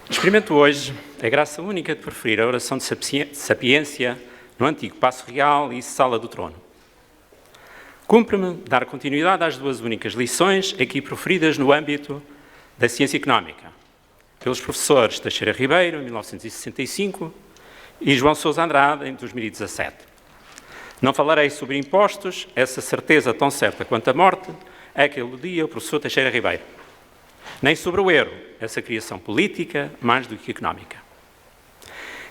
Experimento hoje a graça única de preferir a oração de sapiência no antigo Paço Real e Sala do Trono. Cumpre-me dar continuidade às duas únicas lições aqui proferidas no âmbito da ciência económica, pelos professores Teixeira Ribeiro, em 1965, e João Sousa Andrade, em 2017. Não falarei sobre impostos, essa certeza tão certa quanto a morte, é que eludia o professor Teixeira Ribeiro. Nem sobre o euro, essa criação política mais do que económica.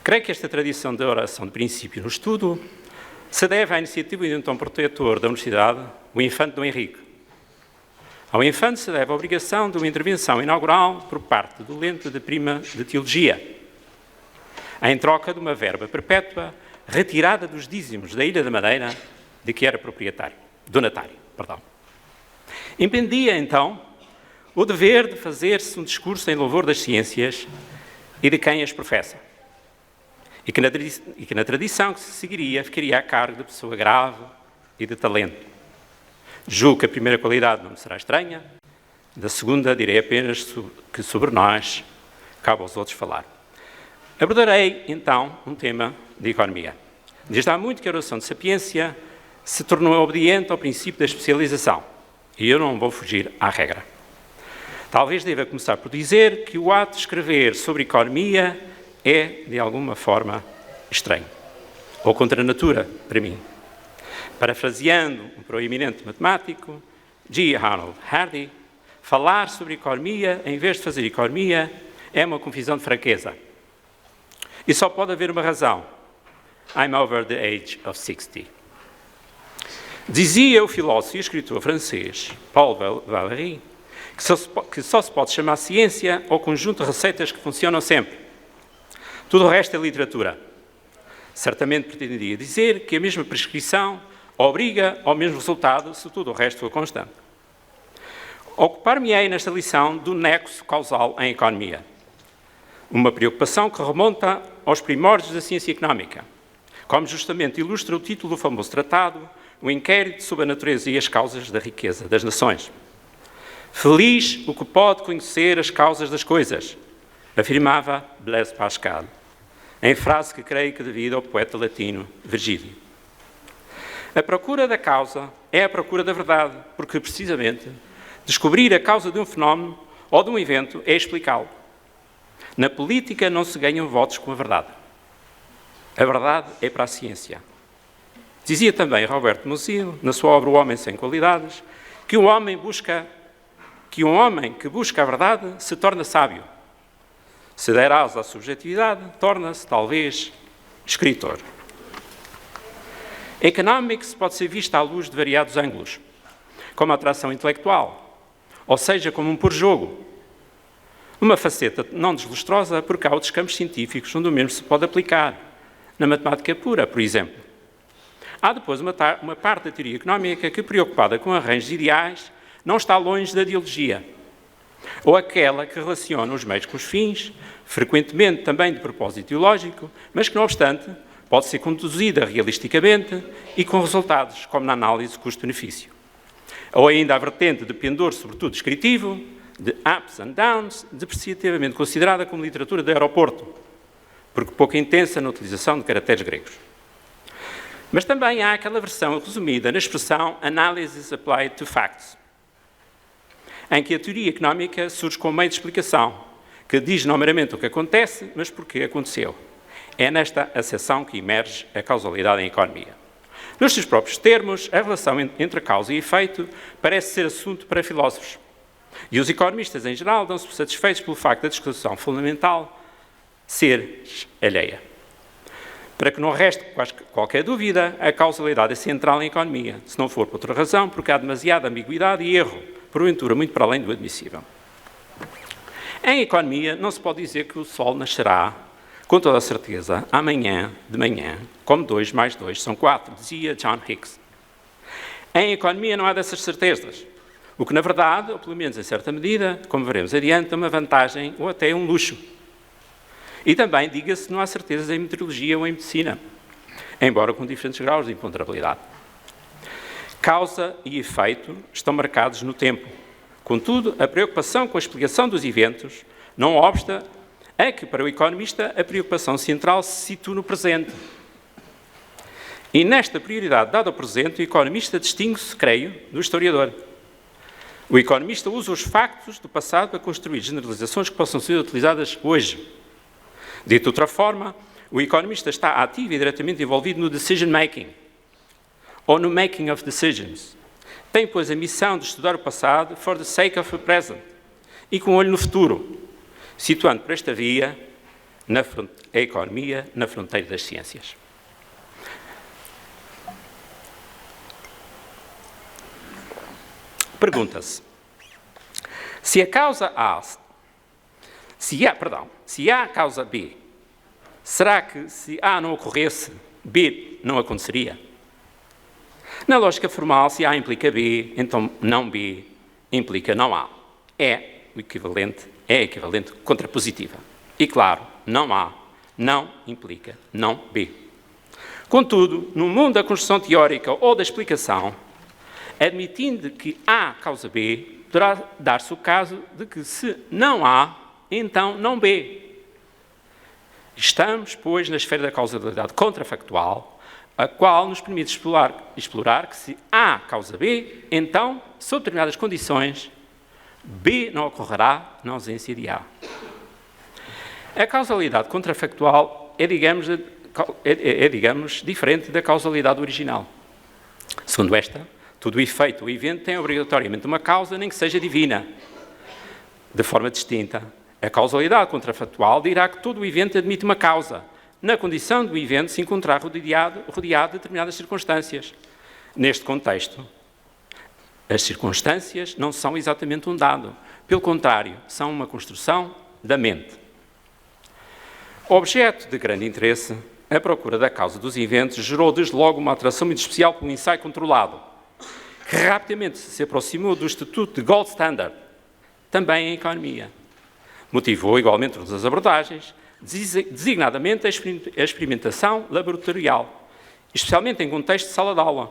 Creio que esta tradição da oração de princípio no estudo se deve à iniciativa de um então protetor da Universidade, o infante Dom Henrique. Ao infante se deve a obrigação de uma intervenção inaugural por parte do Lente de Prima de Teologia, em troca de uma verba perpétua retirada dos dízimos da Ilha da Madeira, de que era donatário. Impendia, então, o dever de fazer-se um discurso em louvor das ciências e de quem as professa, e que na tradição que se seguiria ficaria a cargo de pessoa grave e de talento. Julgo que a primeira qualidade não me será estranha, da segunda direi apenas que sobre nós cabe aos outros falar. Abordarei, então, um tema de economia. Desde há muito que a oração de sapiência se tornou obediente ao princípio da especialização, e eu não vou fugir à regra. Talvez deva começar por dizer que o ato de escrever sobre economia é, de alguma forma, estranho, ou contra a natura, para mim. Parafraseando um proeminente matemático, G. Arnold Hardy, falar sobre economia, em vez de fazer economia, é uma confissão de fraqueza. E só pode haver uma razão. I'm over the age of 60. Dizia o filósofo e escritor francês Paul Valéry que só se pode chamar ciência ao conjunto de receitas que funcionam sempre. Tudo o resto é literatura. Certamente pretendia dizer que a mesma prescrição obriga ao mesmo resultado se tudo o resto for constante. Ocupar-me-ei nesta lição do nexo causal em economia. Uma preocupação que remonta aos primórdios da ciência económica, como justamente ilustra o título do famoso tratado, o inquérito sobre a natureza e as causas da riqueza das nações. Feliz o que pode conhecer as causas das coisas, afirmava Blaise Pascal, em frase que creio que devida ao poeta latino Virgílio. A procura da causa é a procura da verdade, porque, precisamente, descobrir a causa de um fenómeno ou de um evento é explicá-lo. Na política não se ganham votos com a verdade. A verdade é para a ciência. Dizia também Roberto Musil, na sua obra O Homem Sem Qualidades, que um homem que busca a verdade se torna sábio. Se der asa à subjetividade, torna-se, talvez, escritor. Economics pode ser vista à luz de variados ângulos, como a atração intelectual, ou seja, como um pôr-jogo. Uma faceta não deslustrosa porque há outros campos científicos onde o mesmo se pode aplicar, na matemática pura, por exemplo. Há depois uma parte da teoria económica que, preocupada com arranjos ideais, não está longe da ideologia, ou aquela que relaciona os meios com os fins, frequentemente também de propósito ideológico, mas que, não obstante, pode ser conduzida realisticamente e com resultados como na análise custo-benefício. Ou ainda a vertente de pendor, sobretudo descritivo, de ups and downs, depreciativamente considerada como literatura de aeroporto, porque pouco intensa na utilização de caracteres gregos. Mas também há aquela versão resumida na expressão Analysis Applied to Facts, em que a teoria económica surge como meio de explicação, que diz não meramente o que acontece, mas porque aconteceu. É nesta acessão que emerge a causalidade em economia. Nos seus próprios termos, a relação entre causa e efeito parece ser assunto para filósofos. E os economistas, em geral, dão-se por satisfeitos pelo facto da discussão fundamental ser alheia. Para que não reste qualquer dúvida, a causalidade é central em economia, se não for por outra razão, porque há demasiada ambiguidade e erro, porventura muito para além do admissível. Em economia, não se pode dizer que o sol nascerá, com toda a certeza, amanhã de manhã, como 2 mais 2 são 4, dizia John Hicks. Em economia não há dessas certezas, o que, na verdade, ou pelo menos em certa medida, como veremos adiante, é uma vantagem ou até um luxo. E também, diga-se, não há certezas em meteorologia ou em medicina, embora com diferentes graus de imponderabilidade. Causa e efeito estão marcados no tempo. Contudo, a preocupação com a explicação dos eventos não obsta é que, para o economista, a preocupação central se situa no presente. E nesta prioridade dada ao presente, o economista distingue-se, creio, do historiador. O economista usa os factos do passado para construir generalizações que possam ser utilizadas hoje. Dito de outra forma, o economista está ativo e diretamente envolvido no decision-making, ou no making of decisions. Tem, pois, a missão de estudar o passado for the sake of the present e com um olho no futuro, situando por esta via a economia na fronteira das ciências. Pergunta-se, se há causa B, será que se A não ocorresse, B não aconteceria? Na lógica formal, se A implica B, então não B implica não A. É equivalente contrapositiva. E claro, não A não implica não B. Contudo, no mundo da construção teórica ou da explicação, admitindo que há causa B, poderá dar-se o caso de que se não há, então não B. Estamos, pois, na esfera da causalidade contrafactual, a qual nos permite explorar que se há causa B, então, sob determinadas condições, B não ocorrerá na ausência de A. A causalidade contrafactual é, digamos, diferente da causalidade original. Segundo esta, todo o efeito ou evento tem obrigatoriamente uma causa, nem que seja divina. De forma distinta, a causalidade contrafactual dirá que todo o evento admite uma causa, na condição do evento se encontrar rodeado de determinadas circunstâncias. Neste contexto, as circunstâncias não são exatamente um dado. Pelo contrário, são uma construção da mente. Objeto de grande interesse, a procura da causa dos eventos gerou desde logo uma atração muito especial pelo ensaio controlado, que rapidamente se aproximou do estatuto de gold standard, também em economia. Motivou igualmente outras abordagens, designadamente a experimentação laboratorial, especialmente em contexto de sala de aula,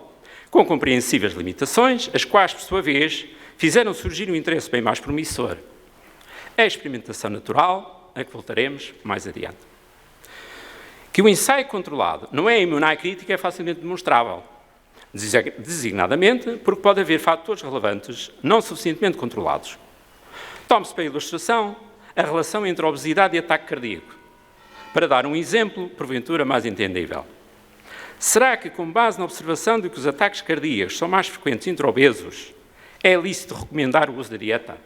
com compreensíveis limitações, as quais, por sua vez, fizeram surgir um interesse bem mais promissor. A experimentação natural, a que voltaremos mais adiante. Que o ensaio controlado não é imune à crítica é facilmente demonstrável, designadamente porque pode haver fatores relevantes não suficientemente controlados. Tome-se para ilustração a relação entre obesidade e ataque cardíaco, para dar um exemplo, porventura, mais entendível. Será que, com base na observação de que os ataques cardíacos são mais frequentes entre obesos, é lícito recomendar o uso da dieta?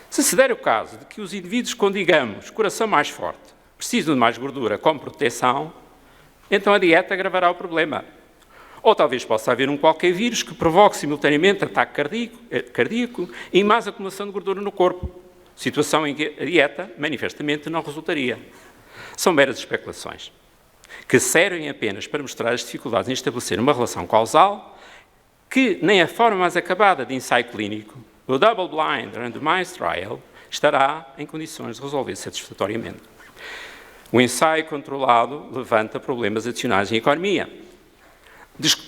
Se se der o caso de que os indivíduos com, digamos, coração mais forte, precisam de mais gordura como proteção, então a dieta agravará o problema. Ou talvez possa haver um qualquer vírus que provoque simultaneamente ataque cardíaco e mais acumulação de gordura no corpo, situação em que a dieta, manifestamente, não resultaria. São meras especulações, que servem apenas para mostrar as dificuldades em estabelecer uma relação causal que nem a forma mais acabada de ensaio clínico, o double-blind randomized trial, estará em condições de resolver satisfatoriamente. O ensaio controlado levanta problemas adicionais em economia,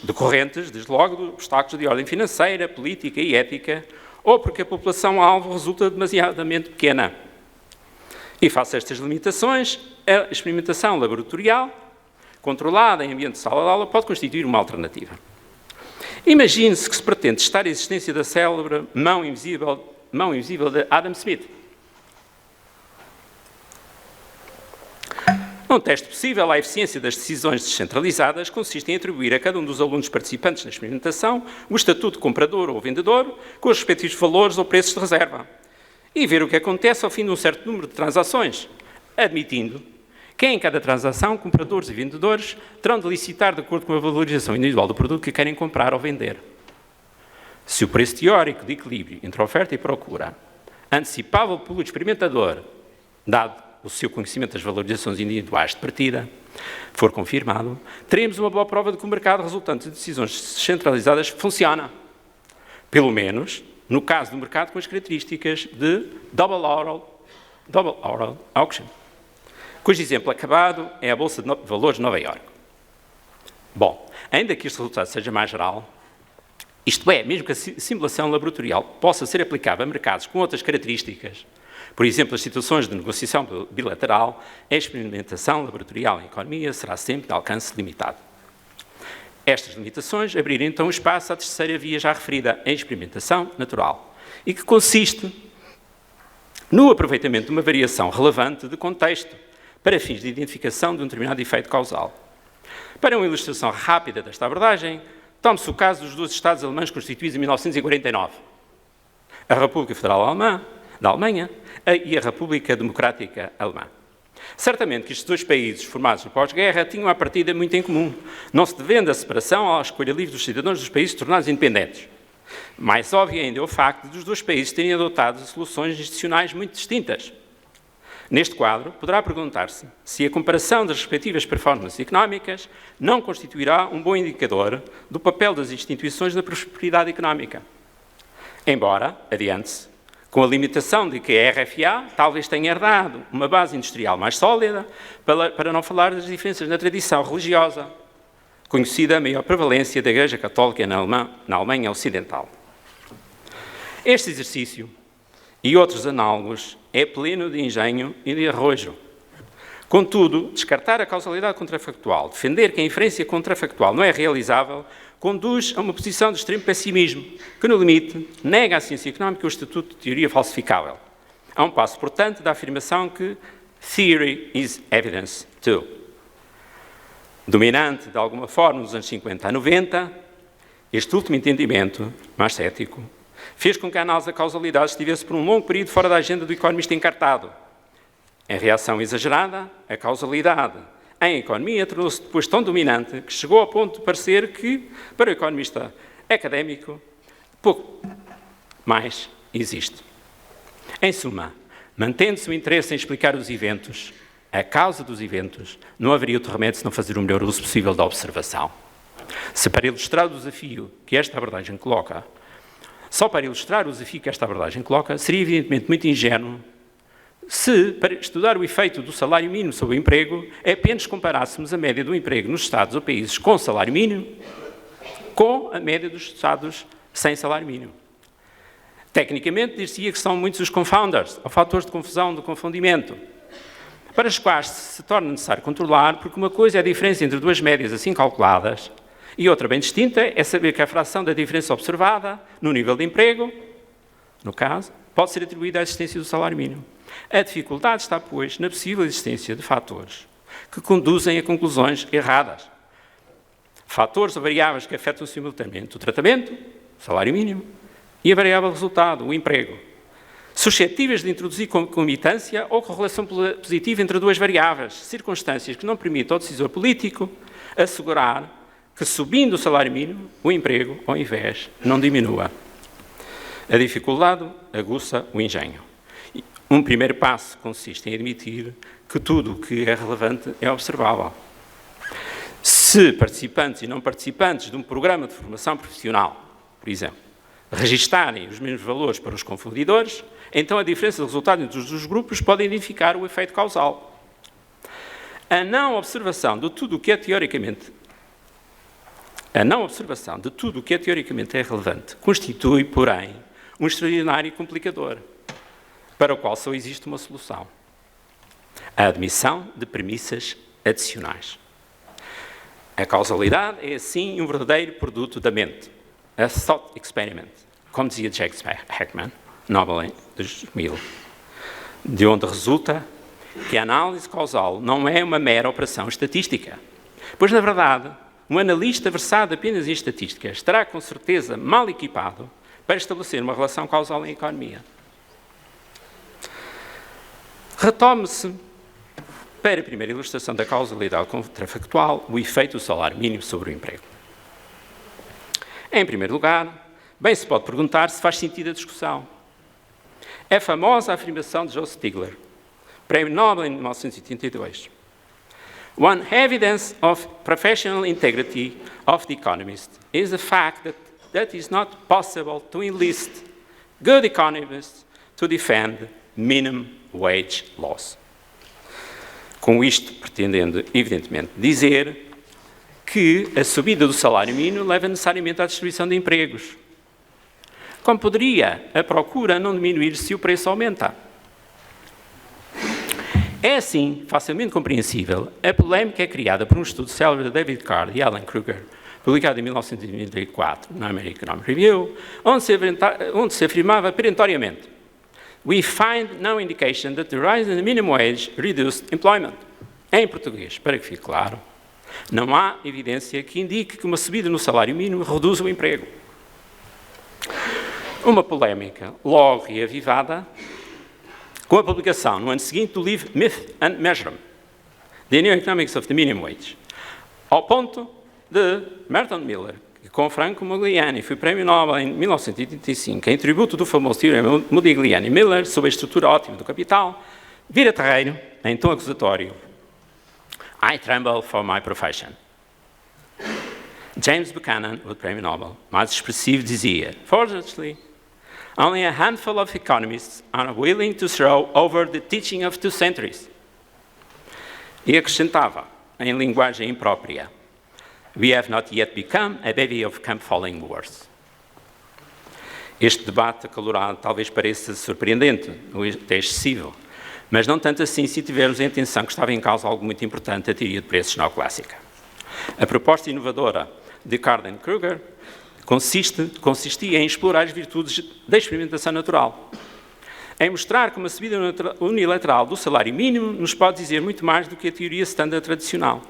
decorrentes, desde logo, de obstáculos de ordem financeira, política e ética, ou porque a população-alvo resulta demasiadamente pequena. E face a estas limitações, a experimentação laboratorial, controlada em ambiente de sala de aula, pode constituir uma alternativa. Imagine-se que se pretende testar a existência da célebre mão invisível de Adam Smith. Um teste possível à eficiência das decisões descentralizadas consiste em atribuir a cada um dos alunos participantes na experimentação o estatuto de comprador ou vendedor com os respectivos valores ou preços de reserva e ver o que acontece ao fim de um certo número de transações, admitindo que em cada transação compradores e vendedores terão de licitar de acordo com a valorização individual do produto que querem comprar ou vender. Se o preço teórico de equilíbrio entre oferta e procura, antecipável pelo experimentador, dado o seu conhecimento das valorizações individuais de partida, for confirmado, teremos uma boa prova de que o mercado resultante de decisões descentralizadas funciona. Pelo menos no caso do mercado com as características de double oral auction, cujo exemplo acabado é a Bolsa de Valores de Nova Iorque. Bom, ainda que este resultado seja mais geral, isto é, mesmo que a simulação laboratorial possa ser aplicável a mercados com outras características, Por exemplo, as situações de negociação bilateral, a experimentação laboratorial em economia será sempre de alcance limitado. Estas limitações abriram então espaço à terceira via já referida, a experimentação natural, e que consiste no aproveitamento de uma variação relevante de contexto para fins de identificação de um determinado efeito causal. Para uma ilustração rápida desta abordagem, tome-se o caso dos dois Estados alemães constituídos em 1949, a República Federal Alemã, da Alemanha, e a República Democrática Alemã. Certamente que estes dois países, formados no pós-guerra, tinham à partida muito em comum, não se devendo a separação à escolha livre dos cidadãos dos países tornados independentes. Mais óbvio ainda é o facto de os dois países terem adotado soluções institucionais muito distintas. Neste quadro, poderá perguntar-se se a comparação das respectivas performances económicas não constituirá um bom indicador do papel das instituições na prosperidade económica. Embora, adiante-se, com a limitação de que a RFA talvez tenha herdado uma base industrial mais sólida, para não falar das diferenças na tradição religiosa, conhecida a maior prevalência da Igreja Católica na Alemanha Ocidental. Este exercício e outros análogos é pleno de engenho e de arrojo. Contudo, descartar a causalidade contrafactual, defender que a inferência contrafactual não é realizável, conduz a uma posição de extremo pessimismo, que, no limite, nega à ciência económica o estatuto de teoria falsificável. Há um passo, portanto, da afirmação que theory is evidence too. Dominante, de alguma forma, nos anos 50 a 90, este último entendimento, mais cético, fez com que a análise da causalidade estivesse por um longo período fora da agenda do economista encartado. Em reação exagerada, a causalidade em economia tornou-se depois tão dominante que chegou ao ponto de parecer que, para o economista académico, pouco mais existe. Em suma, mantendo-se o interesse em explicar os eventos, a causa dos eventos, não haveria outro remédio senão fazer o melhor uso possível da observação. Se para ilustrar o desafio que esta abordagem coloca, seria evidentemente muito ingênuo se, para estudar o efeito do salário mínimo sobre o emprego, apenas comparássemos a média do emprego nos Estados ou países com salário mínimo com a média dos Estados sem salário mínimo. Tecnicamente, dir-se-ia que são muitos os confounders, ou fatores de confusão, de confundimento, para os quais se torna necessário controlar, porque uma coisa é a diferença entre duas médias assim calculadas, e outra bem distinta é saber que a fração da diferença observada no nível de emprego, no caso, pode ser atribuída à existência do salário mínimo. A dificuldade está, pois, na possível existência de fatores que conduzem a conclusões erradas. Fatores ou variáveis que afetam simultaneamente o tratamento, o salário mínimo, e a variável resultado, o emprego, suscetíveis de introduzir concomitância ou correlação positiva entre duas variáveis, circunstâncias que não permitem ao decisor político assegurar que, subindo o salário mínimo, o emprego, ao invés, não diminua. A dificuldade aguça o engenho. Um primeiro passo consiste em admitir que tudo o que é relevante é observável. Se participantes e não participantes de um programa de formação profissional, por exemplo, registarem os mesmos valores para os confundidores, então a diferença de resultado entre os dois grupos pode identificar o efeito causal. A não observação de tudo o que é teoricamente relevante constitui, porém, um extraordinário complicador, para o qual só existe uma solução: a admissão de premissas adicionais. A causalidade é, assim, um verdadeiro produto da mente, a thought experiment, como dizia Jacques Heckman, Nobel em 2000, de onde resulta que a análise causal não é uma mera operação estatística, pois, na verdade, um analista versado apenas em estatística estará, com certeza, mal equipado para estabelecer uma relação causal em economia. Retome-se, para a primeira ilustração da causalidade contrafactual, o efeito do salário mínimo sobre o emprego. Em primeiro lugar, bem se pode perguntar se faz sentido a discussão. É a famosa afirmação de Joe Stigler, Prémio Nobel em 1982. One evidence of professional integrity of the economist is the fact that it is not possible to enlist good economists to defend minimum wage laws. Com isto, pretendendo, evidentemente, dizer que a subida do salário mínimo leva necessariamente à destruição de empregos. Como poderia a procura não diminuir se o preço aumenta? É assim, facilmente compreensível, a polémica é criada por um estudo célebre de David Card e Alan Kruger, publicado em 1994 na American Economic Review, onde se afirmava perentoriamente: "We find no indication that the rise in the minimum wage reduced employment." Em português, para que fique claro, não há evidência que indique que uma subida no salário mínimo reduz o emprego. Uma polémica logo reavivada com a publicação, no ano seguinte, do livro Myth and Measure, The New Economics of the Minimum Wage, ao ponto de Merton Miller, que com Franco Modigliani foi Prémio Nobel em 1985, em tributo do famoso teorema Modigliani-Miller sobre a estrutura ótima do capital, vira terreiro, em tom acusatório: "I tremble for my profession." James Buchanan, o Prémio Nobel, mais expressivo, dizia: "Fortunately, only a handful of economists are willing to throw over the teaching of 2 centuries." E acrescentava, em linguagem imprópria: "We have not yet become a bevy of camp-following Moors." Este debate acalorado talvez pareça surpreendente, ou até excessivo, mas não tanto assim se tivermos em atenção que estava em causa algo muito importante, a teoria de preços neoclássica. A proposta inovadora de Card e Kruger consistia em explorar as virtudes da experimentação natural, em mostrar que uma subida unilateral do salário mínimo nos pode dizer muito mais do que a teoria standard tradicional.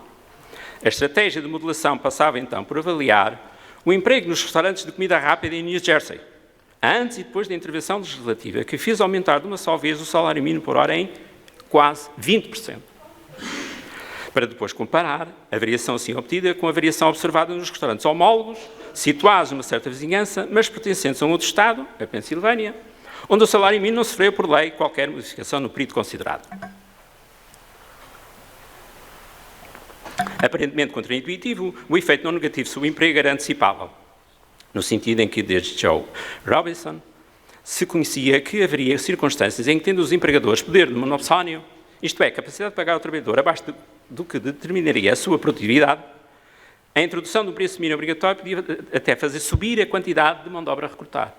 A estratégia de modelação passava então por avaliar o emprego nos restaurantes de comida rápida em New Jersey, antes e depois da intervenção legislativa, que fez aumentar de uma só vez o salário mínimo por hora em quase 20%. Para depois comparar a variação assim obtida com a variação observada nos restaurantes homólogos, situados numa certa vizinhança, mas pertencentes a um outro Estado, a Pensilvânia, onde o salário mínimo não sofreu por lei qualquer modificação no período considerado. Aparentemente contraintuitivo, o efeito não negativo sobre o emprego era antecipável, no sentido em que, desde Joe Robinson, se conhecia que haveria circunstâncias em que, tendo os empregadores poder de monopsónio, isto é, capacidade de pagar ao trabalhador abaixo do que determinaria a sua produtividade, a introdução do preço mínimo obrigatório podia até fazer subir a quantidade de mão de obra a recrutar.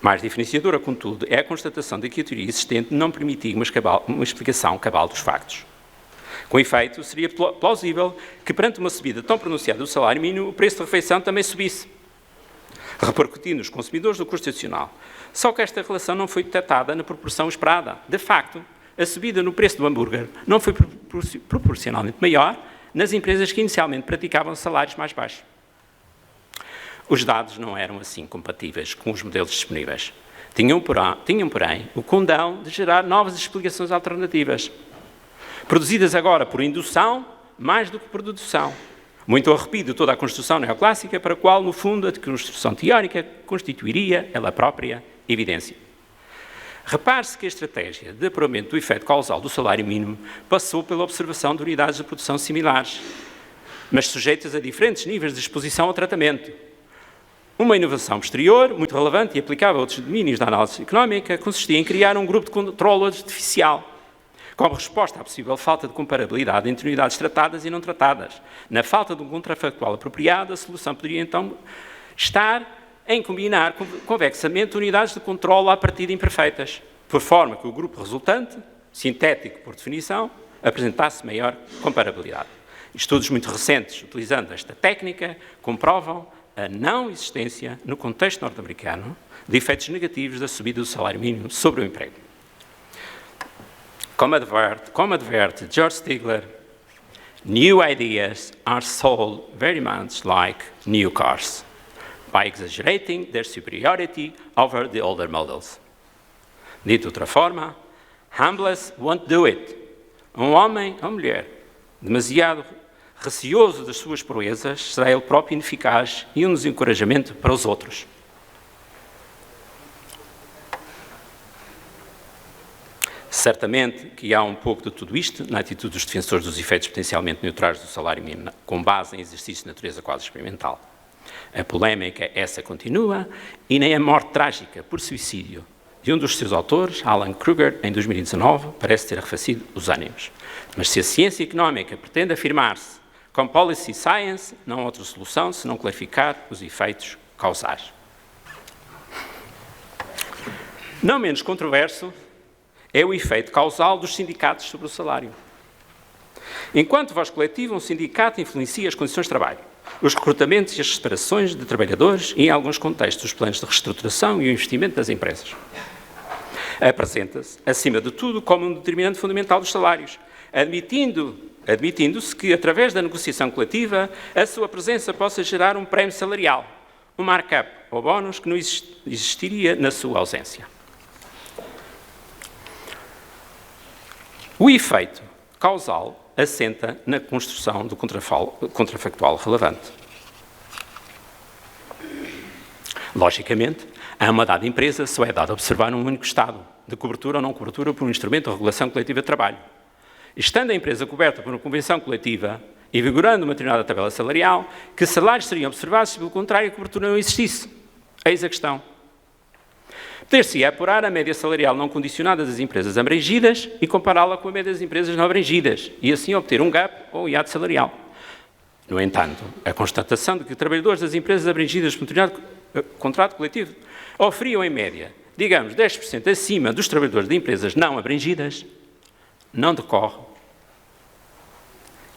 Mais diferenciadora, contudo, é a constatação de que a teoria existente não permitia uma explicação cabal dos factos. Com efeito, seria plausível que, perante uma subida tão pronunciada do salário mínimo, o preço da refeição também subisse, repercutindo nos consumidores do custo adicional. Só que esta relação não foi detectada na proporção esperada. De facto, a subida no preço do hambúrguer não foi proporcionalmente maior nas empresas que inicialmente praticavam salários mais baixos. Os dados não eram assim compatíveis com os modelos disponíveis. Tinham, porém, o condão de gerar novas explicações alternativas, produzidas agora por indução mais do que por dedução. Muito arrepido toda a construção neoclássica, para a qual, no fundo, a construção teórica constituiria, ela própria, evidência. Repare-se que a estratégia de apuramento do efeito causal do salário mínimo passou pela observação de unidades de produção similares, mas sujeitas a diferentes níveis de exposição ao tratamento. Uma inovação posterior, muito relevante e aplicável a outros domínios da análise económica, consistia em criar um grupo de controle artificial, como resposta à possível falta de comparabilidade entre unidades tratadas e não tratadas. Na falta de um contrafactual apropriado, a solução poderia então estar em combinar convexamente unidades de controle à partida imperfeitas, por forma que o grupo resultante, sintético por definição, apresentasse maior comparabilidade. Estudos muito recentes, utilizando esta técnica, comprovam a não existência, no contexto norte-americano, de efeitos negativos da subida do salário mínimo sobre o emprego. Como adverte George Stigler, new ideas are sold very much like new cars, by exaggerating their superiority over the older models. Dito de outra forma, humbless won't do it. Um homem ou mulher demasiado receoso das suas proezas será ele próprio ineficaz e um desencorajamento para os outros. Certamente que há um pouco de tudo isto na atitude dos defensores dos efeitos potencialmente neutrais do salário mínimo, com base em exercício de natureza quase experimental. A polémica essa continua e nem a morte trágica por suicídio de um dos seus autores, Alan Kruger, em 2019, parece ter arrefecido os ânimos. Mas se a ciência económica pretende afirmar-se como policy science, não há outra solução senão clarificar os efeitos causais. Não menos controverso é o efeito causal dos sindicatos sobre o salário. Enquanto voz coletiva, um sindicato influencia as condições de trabalho, os recrutamentos e as separações de trabalhadores e, em alguns contextos, os planos de reestruturação e o investimento das empresas. Apresenta-se, acima de tudo, como um determinante fundamental dos salários, admitindo-se que, através da negociação coletiva, a sua presença possa gerar um prémio salarial, um markup ou bónus que não existiria na sua ausência. O efeito causal assenta na construção do contrafactual relevante. Logicamente, a uma dada empresa só é dado observar um único estado de cobertura ou não cobertura por um instrumento de regulação coletiva de trabalho. Estando a empresa coberta por uma convenção coletiva e vigorando uma determinada tabela salarial, que salários seriam observados se, pelo contrário, a cobertura não existisse? Eis a questão. Poder-se apurar a média salarial não condicionada das empresas abrangidas e compará-la com a média das empresas não abrangidas e assim obter um gap ou hiato salarial. No entanto, a constatação de que trabalhadores das empresas abrangidas por um determinado contrato coletivo oferiam em média, digamos, 10% acima dos trabalhadores de empresas não abrangidas, não decorre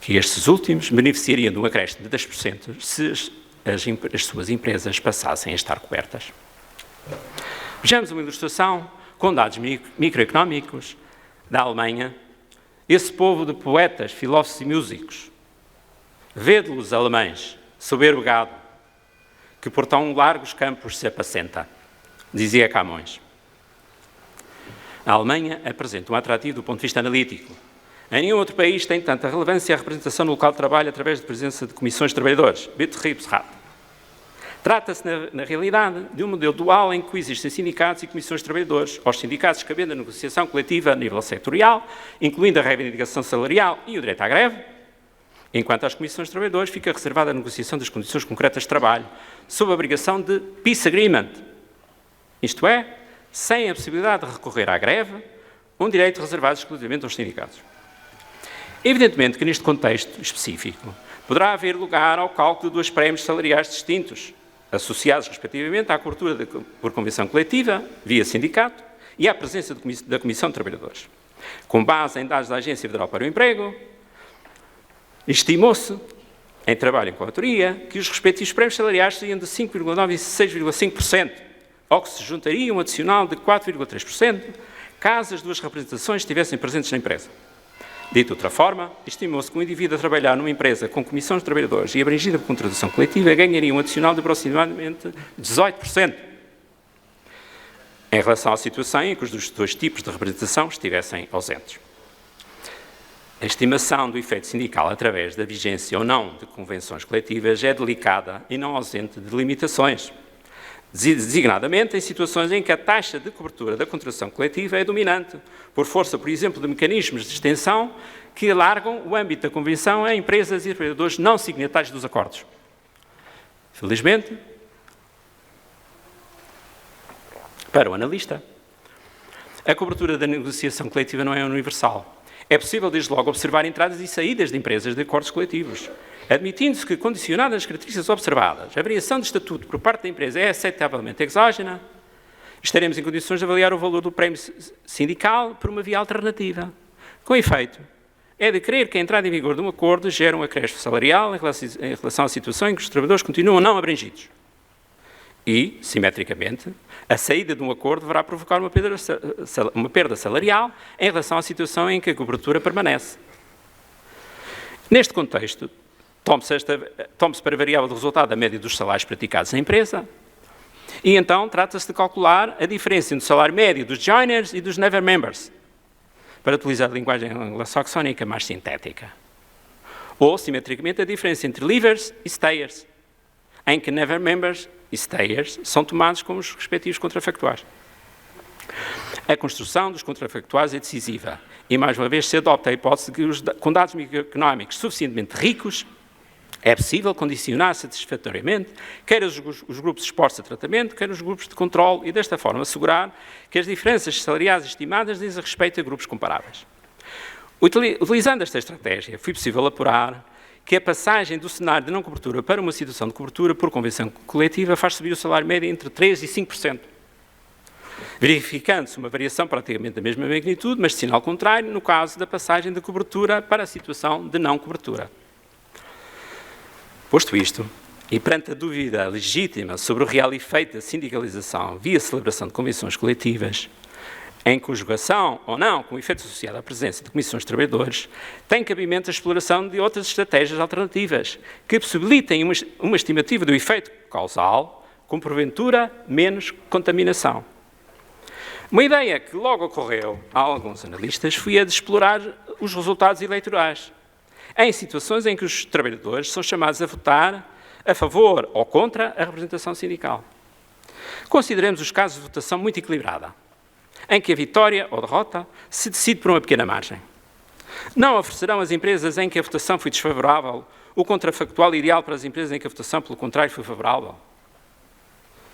que estes últimos beneficiariam de um acréscimo de 10% se as suas empresas passassem a estar cobertas. Vejamos uma ilustração com dados microeconómicos da Alemanha. Esse povo de poetas, filósofos e músicos, vede-los alemães, soberbo gado, que por tão largos campos se apacenta, dizia Camões. A Alemanha apresenta um atrativo do ponto de vista analítico. Em nenhum outro país tem tanta relevância a representação no local de trabalho através da presença de comissões de trabalhadores. Betriebsrat. Trata-se, na realidade, de um modelo dual em que coexistem sindicatos e comissões de trabalhadores. Aos sindicatos cabendo a negociação coletiva a nível setorial, incluindo a reivindicação salarial e o direito à greve, enquanto às comissões de trabalhadores fica reservada a negociação das condições concretas de trabalho, sob a obrigação de peace agreement, isto é, sem a possibilidade de recorrer à greve, um direito reservado exclusivamente aos sindicatos. Evidentemente que neste contexto específico poderá haver lugar ao cálculo de dois prémios salariais distintos, associados respectivamente à cobertura por convenção coletiva, via sindicato, e à presença da Comissão de Trabalhadores. Com base em dados da Agência Federal para o Emprego, estimou-se, em trabalho com a autoria, que os respectivos prémios salariais seriam de 5,9% e 6,5%, ao que se juntaria um adicional de 4,3%, caso as duas representações estivessem presentes na empresa. Dito de outra forma, estimou-se que um indivíduo a trabalhar numa empresa com comissões de trabalhadores e abrangida por contratação coletiva ganharia um adicional de aproximadamente 18%, em relação à situação em que os dois tipos de representação estivessem ausentes. A estimação do efeito sindical através da vigência ou não de convenções coletivas é delicada e não ausente de limitações, designadamente em situações em que a taxa de cobertura da contratação coletiva é dominante, por força, por exemplo, de mecanismos de extensão que alargam o âmbito da convenção a empresas e trabalhadores não signatários dos acordos. Felizmente, para o analista, a cobertura da negociação coletiva não é universal. É possível, desde logo, observar entradas e saídas de empresas de acordos coletivos, admitindo-se que, condicionadas as características observadas, a variação de estatuto por parte da empresa é aceitavelmente exógena, estaremos em condições de avaliar o valor do prémio sindical por uma via alternativa. Com efeito, é de crer que a entrada em vigor de um acordo gera um acréscimo salarial em relação à situação em que os trabalhadores continuam não abrangidos. E, simetricamente, a saída de um acordo deverá provocar uma perda salarial em relação à situação em que a cobertura permanece. Neste contexto, tome-se para variável de resultado a média dos salários praticados na empresa e então trata-se de calcular a diferença entre o salário médio dos joiners e dos never members, para utilizar a linguagem anglo-saxónica mais sintética. Ou, simetricamente, a diferença entre leavers e stayers, em que never members e stayers são tomados como os respectivos contrafactuais. A construção dos contrafactuais é decisiva e, mais uma vez, se adopta a hipótese de que, com dados microeconómicos suficientemente ricos, é possível condicionar satisfatoriamente quer os grupos expostos a tratamento, quer os grupos de controle e, desta forma, assegurar que as diferenças salariais estimadas dizem respeito a grupos comparáveis. Utilizando esta estratégia, foi possível apurar que a passagem do cenário de não cobertura para uma situação de cobertura por convenção coletiva faz subir o salário médio entre 3% e 5%. verificando-se uma variação praticamente da mesma magnitude, mas de sinal contrário, no caso da passagem da cobertura para a situação de não cobertura. Posto isto, e perante a dúvida legítima sobre o real efeito da sindicalização via celebração de convenções coletivas, em conjugação ou não com o efeito associado à presença de comissões de trabalhadores, tem cabimento a exploração de outras estratégias alternativas que possibilitem uma estimativa do efeito causal, com porventura menos contaminação. Uma ideia que logo ocorreu a alguns analistas foi a de explorar os resultados eleitorais, em situações em que os trabalhadores são chamados a votar a favor ou contra a representação sindical. Consideremos os casos de votação muito equilibrada, em que a vitória ou derrota se decide por uma pequena margem. Não oferecerão as empresas em que a votação foi desfavorável o contrafactual ideal para as empresas em que a votação, pelo contrário, foi favorável?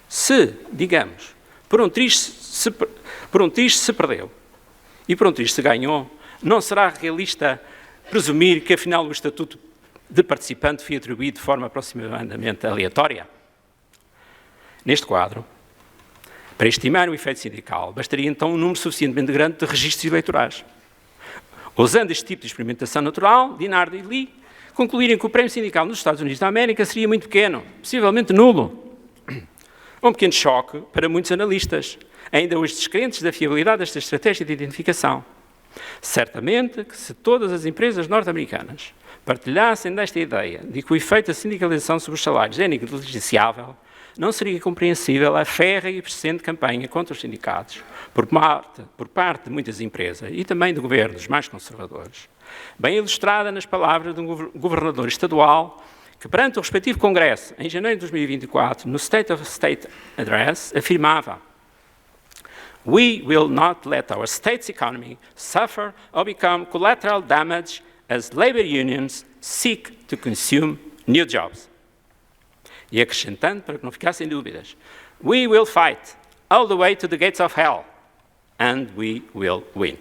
Se, digamos, por um triz se perdeu e por um triz se ganhou, não será realista presumir que, afinal, o estatuto de participante foi atribuído de forma aproximadamente aleatória? Neste quadro, para estimar o efeito sindical, bastaria então um número suficientemente grande de registros eleitorais. Usando este tipo de experimentação natural, Dinard e Lee concluírem que o prémio sindical nos Estados Unidos da América seria muito pequeno, possivelmente nulo. Um pequeno choque para muitos analistas, ainda hoje descrentes da fiabilidade desta estratégia de identificação. Certamente que se todas as empresas norte-americanas partilhassem desta ideia de que o efeito da sindicalização sobre os salários é negligenciável, não seria compreensível a férrea e persistente campanha contra os sindicatos por parte de muitas empresas e também de governos mais conservadores, bem ilustrada nas palavras de um governador estadual que, perante o respectivo Congresso, em janeiro de 2024, no State of State Address, afirmava: "We will not let our state's economy suffer or become collateral damage as labor unions seek to consume new jobs." E acrescentando, para que não ficassem dúvidas: "We will fight all the way to the gates of hell, and we will win."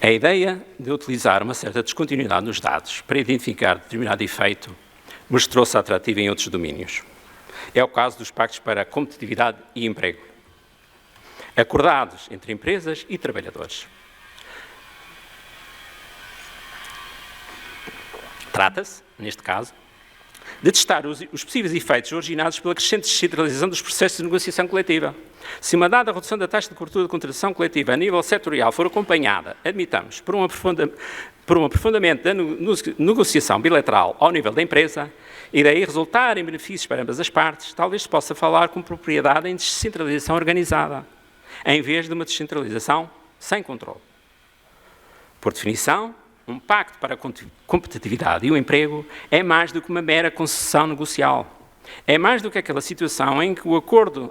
A ideia de utilizar uma certa descontinuidade nos dados para identificar determinado efeito mostrou-se atrativa em outros domínios. É o caso dos pactos para a competitividade e emprego, acordados entre empresas e trabalhadores. Trata-se, neste caso, de testar os possíveis efeitos originados pela crescente descentralização dos processos de negociação coletiva. Se uma dada redução da taxa de cobertura de contratação coletiva a nível setorial for acompanhada, admitamos, por um aprofundamento da negociação bilateral ao nível da empresa, e daí resultar em benefícios para ambas as partes, talvez se possa falar com propriedade em descentralização organizada, em vez de uma descentralização sem controle. Por definição, um pacto para a competitividade e o emprego é mais do que uma mera concessão negocial. É mais do que aquela situação em que o acordo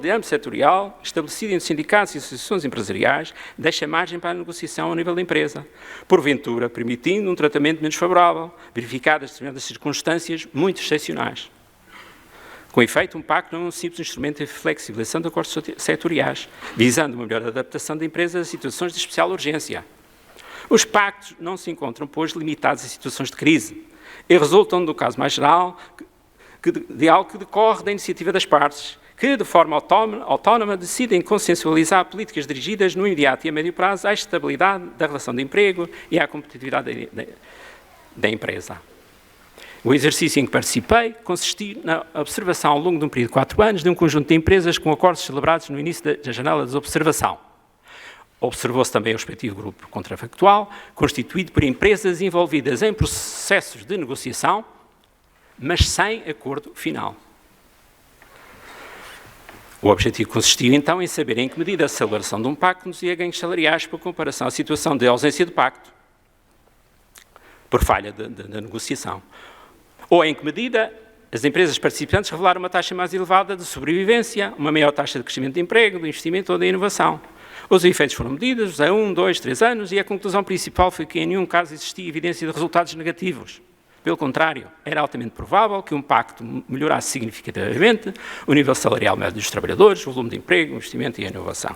de âmbito setorial, estabelecido entre sindicatos e associações empresariais, deixa margem para a negociação ao nível da empresa, porventura permitindo um tratamento menos favorável, verificadas determinadas circunstâncias muito excepcionais. Com efeito, um pacto não é um simples instrumento de flexibilização de acordos setoriais, visando uma melhor adaptação da empresa a situações de especial urgência. Os pactos não se encontram, pois, limitados a situações de crise e resultam, do caso mais geral, de algo que decorre da iniciativa das partes, que, de forma autónoma, decidem consensualizar políticas dirigidas no imediato e a médio prazo à estabilidade da relação de emprego e à competitividade da empresa. O exercício em que participei consistiu na observação, ao longo de um período de 4 anos, de um conjunto de empresas com acordos celebrados no início da janela de observação. Observou-se também o respectivo grupo contrafactual, constituído por empresas envolvidas em processos de negociação, mas sem acordo final. O objetivo consistiu, então, em saber em que medida a celebração de um pacto nos ia ganhos salariais por comparação à situação de ausência de pacto, por falha da negociação, ou em que medida as empresas participantes revelaram uma taxa mais elevada de sobrevivência, uma maior taxa de crescimento de emprego, de investimento ou de inovação. Os efeitos foram medidos a 1, 2, 3 anos e a conclusão principal foi que em nenhum caso existia evidência de resultados negativos. Pelo contrário, era altamente provável que um pacto melhorasse significativamente o nível salarial médio dos trabalhadores, o volume de emprego, o investimento e a inovação.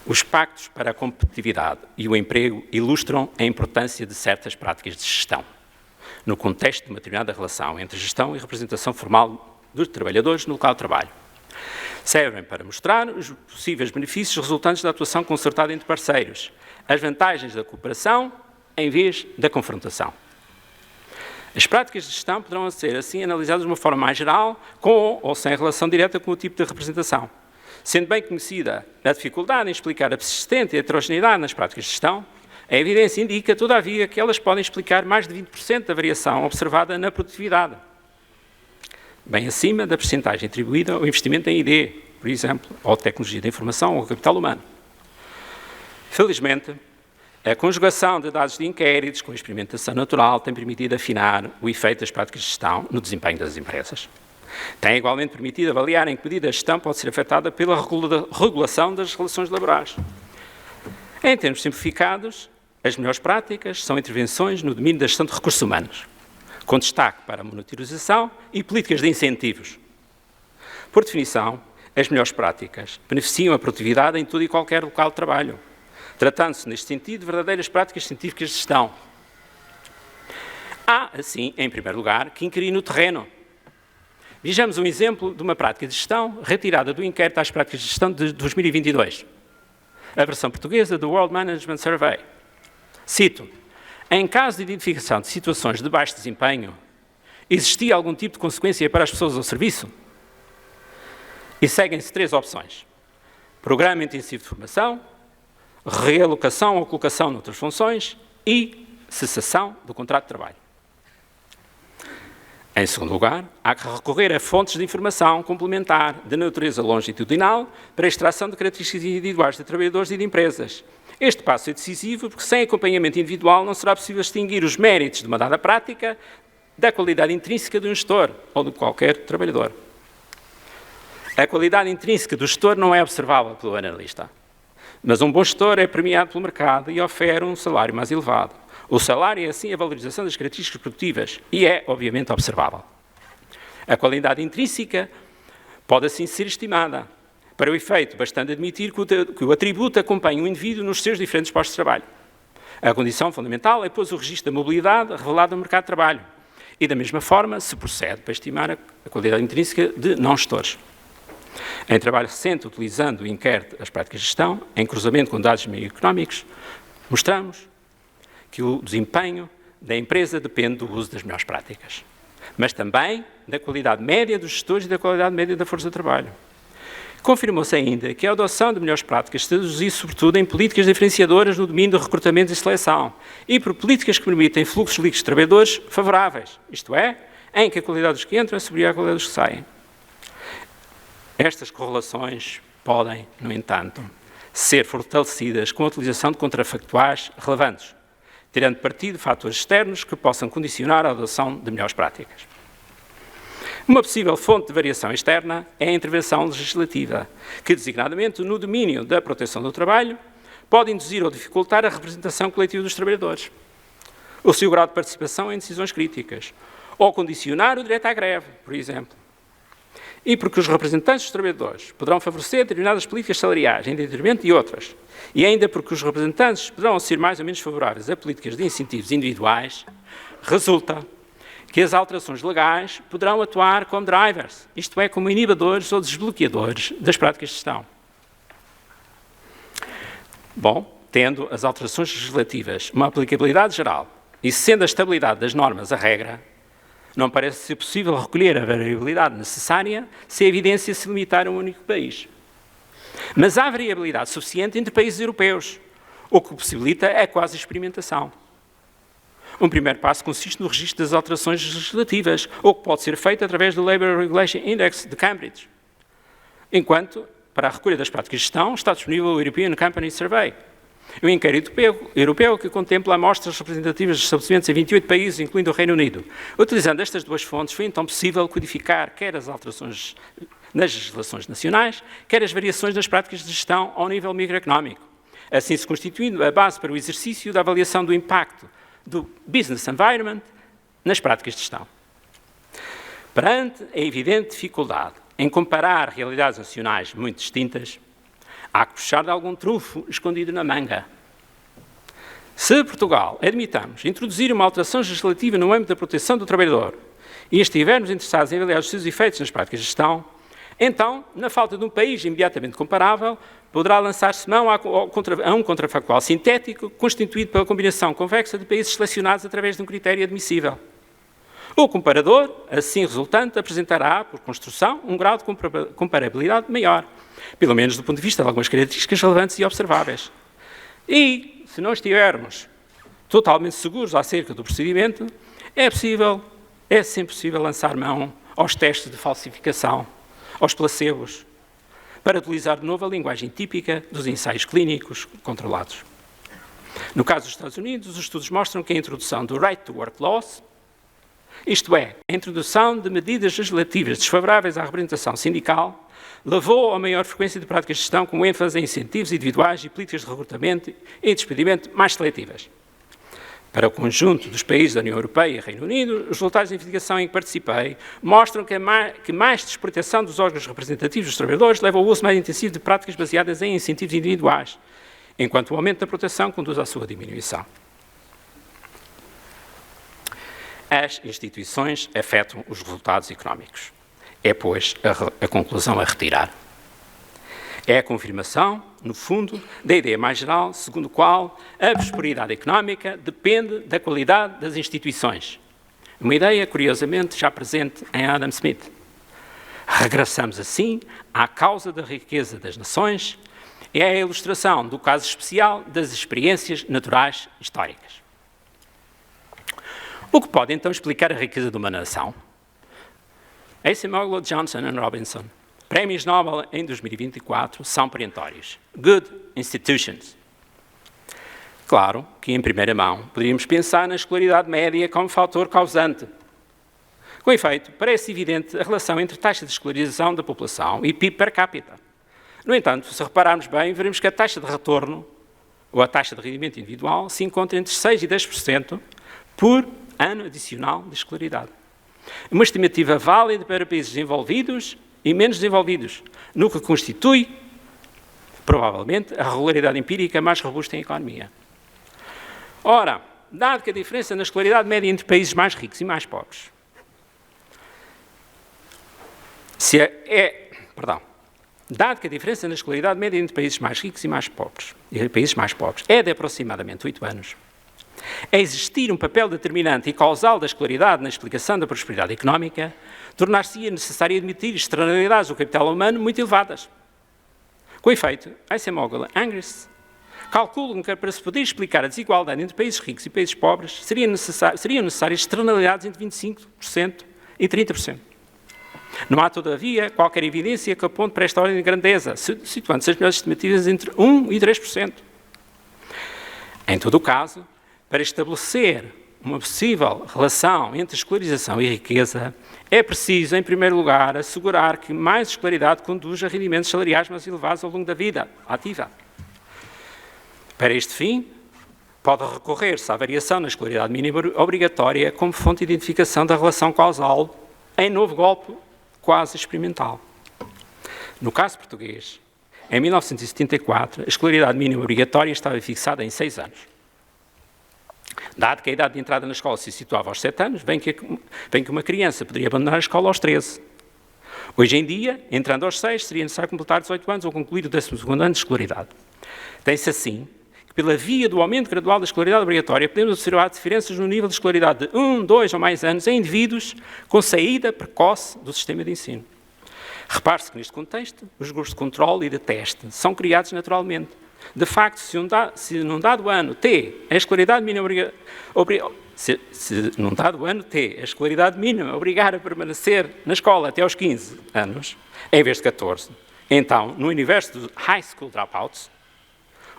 Os pactos para a competitividade e o emprego ilustram a importância de certas práticas de gestão. no contexto de uma determinada relação entre gestão e representação formal dos trabalhadores no local de trabalho. Servem para mostrar os possíveis benefícios resultantes da atuação concertada entre parceiros, as vantagens da cooperação em vez da confrontação. As práticas de gestão poderão ser, assim, analisadas de uma forma mais geral, com ou sem relação direta com o tipo de representação. Sendo bem conhecida a dificuldade em explicar a persistente heterogeneidade nas práticas de gestão, a evidência indica, todavia, que elas podem explicar mais de 20% da variação observada na produtividade, bem acima da percentagem atribuída ao investimento em ID, por exemplo, ou tecnologia da informação ou capital humano. Felizmente, a conjugação de dados de inquéritos com a experimentação natural tem permitido afinar o efeito das práticas de gestão no desempenho das empresas. Tem igualmente permitido avaliar em que medida a gestão pode ser afetada pela regulação das relações laborais. Em termos simplificados, as melhores práticas são intervenções no domínio da gestão de recursos humanos, com destaque para a monitorização e políticas de incentivos. Por definição, as melhores práticas beneficiam a produtividade em todo e qualquer local de trabalho, tratando-se, neste sentido, de verdadeiras práticas científicas de gestão. Há, assim, em primeiro lugar, que inquirir no terreno. Vejamos um exemplo de uma prática de gestão retirada do inquérito às práticas de gestão de 2022, a versão portuguesa do World Management Survey. Cito: em caso de identificação de situações de baixo desempenho, existia algum tipo de consequência para as pessoas ao serviço? E seguem-se 3 opções: programa intensivo de formação, realocação ou colocação noutras funções e cessação do contrato de trabalho. Em segundo lugar, há que recorrer a fontes de informação complementar de natureza longitudinal para a extração de características individuais de trabalhadores e de empresas. Este passo é decisivo porque sem acompanhamento individual não será possível distinguir os méritos de uma dada prática da qualidade intrínseca de um gestor ou de qualquer trabalhador. A qualidade intrínseca do gestor não é observável pelo analista, mas um bom gestor é premiado pelo mercado e oferece um salário mais elevado. O salário é, assim, a valorização das características produtivas e é, obviamente, observável. A qualidade intrínseca pode, assim, ser estimada. Para o efeito, bastante admitir que o atributo acompanha o indivíduo nos seus diferentes postos de trabalho. A condição fundamental é, pois, o registro da mobilidade revelado no mercado de trabalho. E, da mesma forma, se procede para estimar a qualidade intrínseca de não-gestores. Em trabalho recente, utilizando o inquérito das práticas de gestão, em cruzamento com dados económicos, mostramos que o desempenho da empresa depende do uso das melhores práticas, mas também da qualidade média dos gestores e da qualidade média da força de trabalho. Confirmou-se ainda que a adoção de melhores práticas se traduzia sobretudo em políticas diferenciadoras no domínio do recrutamento e seleção e por políticas que permitem fluxos líquidos de trabalhadores favoráveis, isto é, em que a qualidade dos que entram é superior à qualidade dos que saem. Estas correlações podem, no entanto, ser fortalecidas com a utilização de contrafactuais relevantes, tirando partido de fatores externos que possam condicionar a adoção de melhores práticas. Uma possível fonte de variação externa é a intervenção legislativa, que, designadamente no domínio da proteção do trabalho, pode induzir ou dificultar a representação coletiva dos trabalhadores, o seu grau de participação em decisões críticas, ou condicionar o direito à greve, por exemplo. E porque os representantes dos trabalhadores poderão favorecer determinadas políticas salariais em detrimento de outras, e ainda porque os representantes poderão ser mais ou menos favoráveis a políticas de incentivos individuais, resulta que as alterações legais poderão atuar como drivers, isto é, como inibidores ou desbloqueadores das práticas de gestão. Bom, tendo as alterações legislativas uma aplicabilidade geral e sendo a estabilidade das normas a regra, não parece ser possível recolher a variabilidade necessária se a evidência se limitar a um único país. Mas há variabilidade suficiente entre países europeus, o que possibilita a quase experimentação. Um primeiro passo consiste no registro das alterações legislativas, o que pode ser feito através do Labour Regulation Index de Cambridge. Enquanto, para a recolha das práticas de gestão, está disponível o European Company Survey, um inquérito europeu que contempla amostras representativas de estabelecimentos em 28 países, incluindo o Reino Unido. Utilizando estas duas fontes, foi então possível codificar quer as alterações nas legislações nacionais, quer as variações das práticas de gestão ao nível microeconómico, assim se constituindo a base para o exercício da avaliação do impacto do business environment nas práticas de gestão. Perante a evidente dificuldade em comparar realidades nacionais muito distintas, há que puxar de algum trunfo escondido na manga. Se Portugal admitamos introduzir uma alteração legislativa no âmbito da proteção do trabalhador e estivermos interessados em avaliar os seus efeitos nas práticas de gestão, então, na falta de um país imediatamente comparável, poderá lançar-se mão a um contrafactual sintético constituído pela combinação convexa de países selecionados através de um critério admissível. O comparador, assim resultante, apresentará, por construção, um grau de comparabilidade maior, pelo menos do ponto de vista de algumas características relevantes e observáveis. E, se não estivermos totalmente seguros acerca do procedimento, é sempre possível lançar mão aos testes de falsificação, aos placebos, para utilizar de novo a linguagem típica dos ensaios clínicos controlados. No caso dos Estados Unidos, os estudos mostram que a introdução do Right to Work Laws, isto é, a introdução de medidas legislativas desfavoráveis à representação sindical, levou a maior frequência de práticas de gestão com ênfase em incentivos individuais e políticas de recrutamento e despedimento mais seletivas. Para o conjunto dos países da União Europeia e Reino Unido, os resultados da investigação em que participei mostram que mais desproteção dos órgãos representativos dos trabalhadores leva ao uso mais intensivo de práticas baseadas em incentivos individuais, enquanto o aumento da proteção conduz à sua diminuição. As instituições afetam os resultados económicos. É, pois, a conclusão a retirar. É a confirmação, no fundo, da ideia mais geral, segundo a qual a prosperidade económica depende da qualidade das instituições. Uma ideia, curiosamente, já presente em Adam Smith. Regressamos, assim, à causa da riqueza das nações e à ilustração do caso especial das experiências naturais históricas. O que pode, então, explicar a riqueza de uma nação? Acemoglu, Johnson e Robinson. Prémios Nobel em 2024 são perentórios. Good institutions. Claro que, em primeira mão, poderíamos pensar na escolaridade média como fator causante. Com efeito, parece evidente a relação entre taxa de escolarização da população e PIB per capita. No entanto, se repararmos bem, veremos que a taxa de retorno, ou a taxa de rendimento individual, se encontra entre 6% e 10% por ano adicional de escolaridade. Uma estimativa válida para países desenvolvidos e menos desenvolvidos, no que constitui, provavelmente, a regularidade empírica mais robusta em economia. Ora, dado que a diferença na escolaridade média entre países mais ricos e mais pobres dado que a diferença na escolaridade média entre países mais ricos e países mais pobres é de aproximadamente 8 anos, a existir um papel determinante e causal da escolaridade na explicação da prosperidade económica, tornar-se-ia necessário admitir externalidades do capital humano muito elevadas. Com efeito, Acemoglu e Angus calculam que para se poder explicar a desigualdade entre países ricos e países pobres seriam necessárias externalidades entre 25% e 30%. Não há, todavia, qualquer evidência que aponte para esta ordem de grandeza, situando-se as melhores estimativas entre 1% e 3%. Em todo o caso, para estabelecer uma possível relação entre escolarização e riqueza, é preciso, em primeiro lugar, assegurar que mais escolaridade conduz a rendimentos salariais mais elevados ao longo da vida ativa. Para este fim, pode recorrer-se à variação na escolaridade mínima obrigatória como fonte de identificação da relação causal em novo golpe quase experimental. No caso português, em 1974, a escolaridade mínima obrigatória estava fixada em 6 anos. Dado que a idade de entrada na escola se situava aos 7 anos, bem que uma criança poderia abandonar a escola aos 13. Hoje em dia, entrando aos 6, seria necessário completar 18 anos ou concluir o 12º ano de escolaridade. Tem-se assim que, pela via do aumento gradual da escolaridade obrigatória, podemos observar diferenças no nível de escolaridade de 1, 2 ou mais anos em indivíduos com saída precoce do sistema de ensino. Repare-se que, neste contexto, os grupos de controle e de teste são criados naturalmente. De facto, se num dado ano T, a escolaridade mínima obrigar a permanecer na escola até aos 15 anos, em vez de 14, então, no universo dos high school dropouts,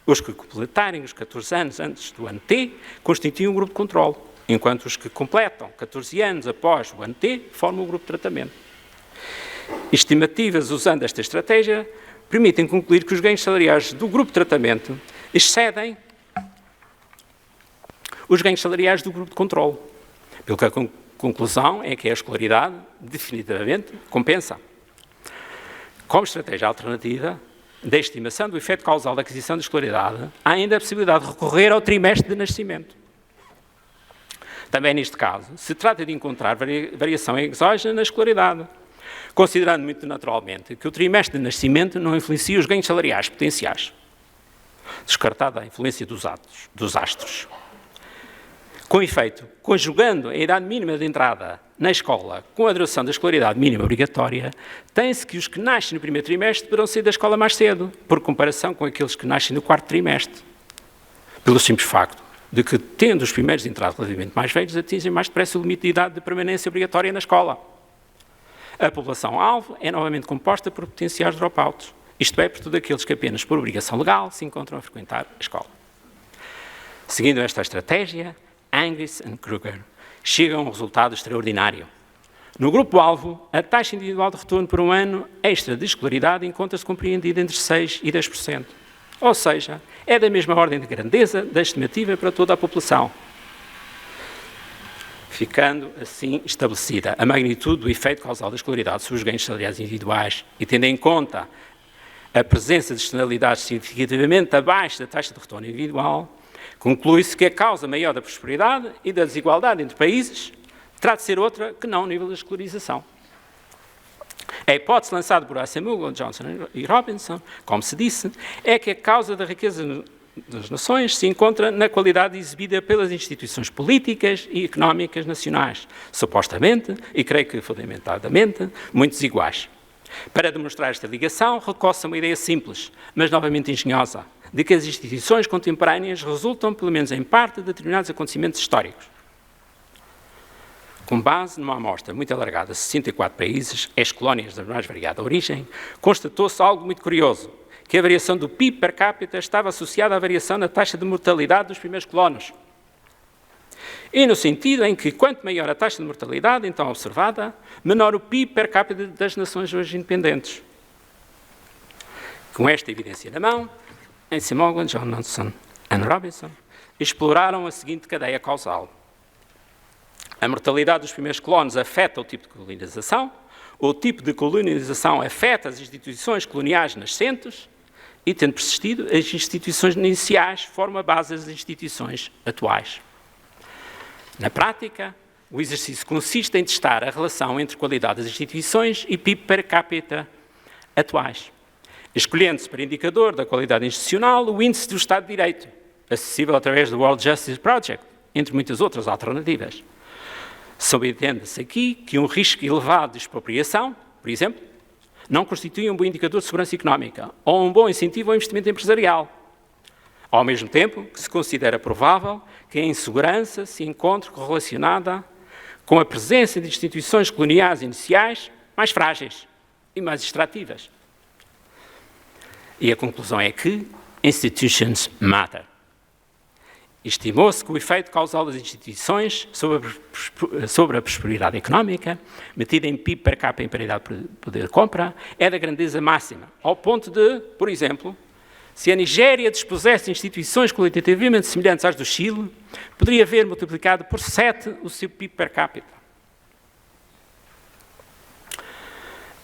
os que completarem os 14 anos antes do ano T constituem um grupo de controle, enquanto os que completam 14 anos após o ano T formam um grupo de tratamento. Estimativas usando esta estratégia permitem concluir que os ganhos salariais do grupo de tratamento excedem os ganhos salariais do grupo de controle, pelo que a conclusão é que a escolaridade definitivamente compensa. Como estratégia alternativa, da estimação do efeito causal da aquisição de escolaridade, há ainda a possibilidade de recorrer ao trimestre de nascimento. Também neste caso, se trata de encontrar variação exógena na escolaridade, considerando muito naturalmente que o trimestre de nascimento não influencia os ganhos salariais potenciais, descartada a influência dos astros. Com efeito, conjugando a idade mínima de entrada na escola com a duração da escolaridade mínima obrigatória, tem-se que os que nascem no primeiro trimestre deverão sair da escola mais cedo, por comparação com aqueles que nascem no quarto trimestre, pelo simples facto de que, tendo os primeiros de entrada relativamente mais velhos, atingem mais depressa o limite de idade de permanência obrigatória na escola. A população-alvo é novamente composta por potenciais dropouts, isto é, por todos aqueles que apenas por obrigação legal se encontram a frequentar a escola. Seguindo esta estratégia, Angus e Kruger chegam a um resultado extraordinário. No grupo-alvo, a taxa individual de retorno por um ano extra de escolaridade encontra-se compreendida entre 6% e 10%. Ou seja, é da mesma ordem de grandeza da estimativa para toda a população. Ficando assim estabelecida a magnitude do efeito causal da escolaridade sobre os ganhos salariais individuais e tendo em conta a presença de externalidades significativamente abaixo da taxa de retorno individual, conclui-se que a causa maior da prosperidade e da desigualdade entre países terá de ser outra que não o nível da escolarização. A hipótese lançada por Acemoglu, Johnson e Robinson, como se disse, é que a causa da riqueza das nações se encontra na qualidade exibida pelas instituições políticas e económicas nacionais, supostamente, e creio que fundamentadamente, muito desiguais. Para demonstrar esta ligação, recorre-se a uma ideia simples, mas novamente engenhosa, de que as instituições contemporâneas resultam, pelo menos em parte, de determinados acontecimentos históricos. Com base numa amostra muito alargada de 64 países, ex-colónias da mais variada origem, constatou-se algo muito curioso, que a variação do PIB per capita estava associada à variação na taxa de mortalidade dos primeiros colonos. E no sentido em que, quanto maior a taxa de mortalidade então observada, menor o PIB per capita das nações hoje independentes. Com esta evidência na mão, Acemoglu, Johnson e Robinson exploraram a seguinte cadeia causal. A mortalidade dos primeiros colonos afeta o tipo de colonização, o tipo de colonização afeta as instituições coloniais nascentes e, tendo persistido, as instituições iniciais formam a base das instituições atuais. Na prática, o exercício consiste em testar a relação entre qualidade das instituições e PIB per capita atuais, escolhendo-se para indicador da qualidade institucional o índice do Estado de Direito, acessível através do World Justice Project, entre muitas outras alternativas. Subentende-se aqui que um risco elevado de expropriação, por exemplo, não constitui um bom indicador de segurança económica ou um bom incentivo ao investimento empresarial. Ao mesmo tempo que se considera provável que a insegurança se encontre correlacionada com a presença de instituições coloniais iniciais mais frágeis e mais extrativas. E a conclusão é que institutions matter. Estimou-se que o efeito causal das instituições sobre a prosperidade económica, metida em PIB per capita em paridade de poder de compra, é da grandeza máxima, ao ponto de, por exemplo, se a Nigéria dispusesse de instituições qualitativamente semelhantes às do Chile, poderia haver multiplicado por 7 o seu PIB per capita.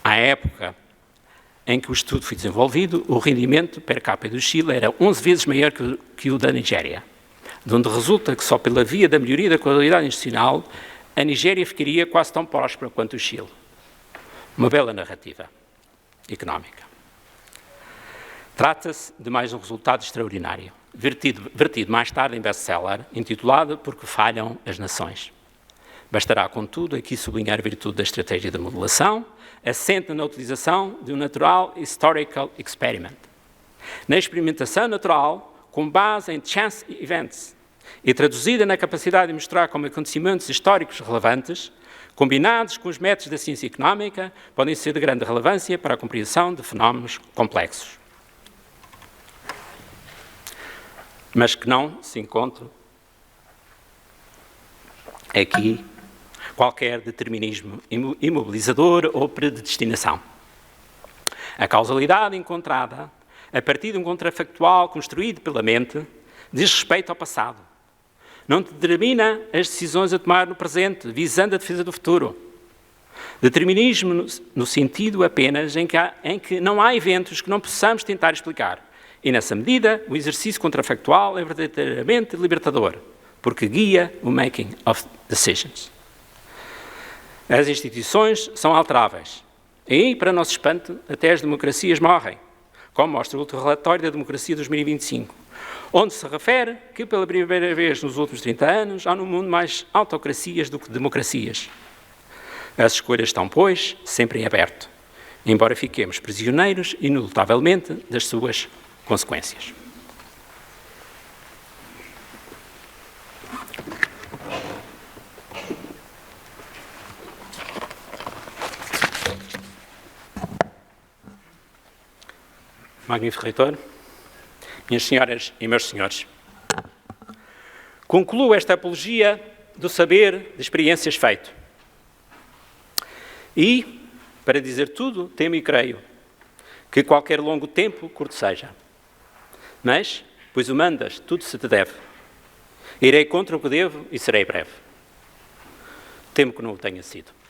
À época em que o estudo foi desenvolvido, o rendimento per capita do Chile era 11 vezes maior que o da Nigéria, de onde resulta que só pela via da melhoria da qualidade institucional a Nigéria ficaria quase tão próspera quanto o Chile. Uma bela narrativa económica. Trata-se de mais um resultado extraordinário, vertido mais tarde em best-seller, intitulado Porque Falham as Nações. Bastará, contudo, aqui sublinhar a virtude da estratégia de modelação, assente na utilização de um Natural Historical Experiment. Na experimentação natural, com base em chance events, e traduzida na capacidade de mostrar como acontecimentos históricos relevantes, combinados com os métodos da ciência económica, podem ser de grande relevância para a compreensão de fenómenos complexos. Mas que não se encontre aqui qualquer determinismo imobilizador ou predestinação. A causalidade encontrada a partir de um contrafactual construído pela mente, diz respeito ao passado. Não determina as decisões a tomar no presente, visando a defesa do futuro. Determinismo no sentido apenas em que não há eventos que não possamos tentar explicar. E, nessa medida, o exercício contrafactual é verdadeiramente libertador, porque guia o making of decisions. As instituições são alteráveis. E, para nosso espanto, até as democracias morrem, como mostra o último relatório da Democracia 2025, onde se refere que, pela primeira vez nos últimos 30 anos, há no mundo mais autocracias do que democracias. As escolhas estão, pois, sempre em aberto, embora fiquemos prisioneiros, inelutavelmente, das suas consequências. Magnífico reitor, minhas senhoras e meus senhores, concluo esta apologia do saber de experiências feito. E, para dizer tudo, temo e creio que qualquer longo tempo curto seja. Mas, pois o mandas, tudo se te deve. Irei contra o que devo e serei breve. Temo que não o tenha sido.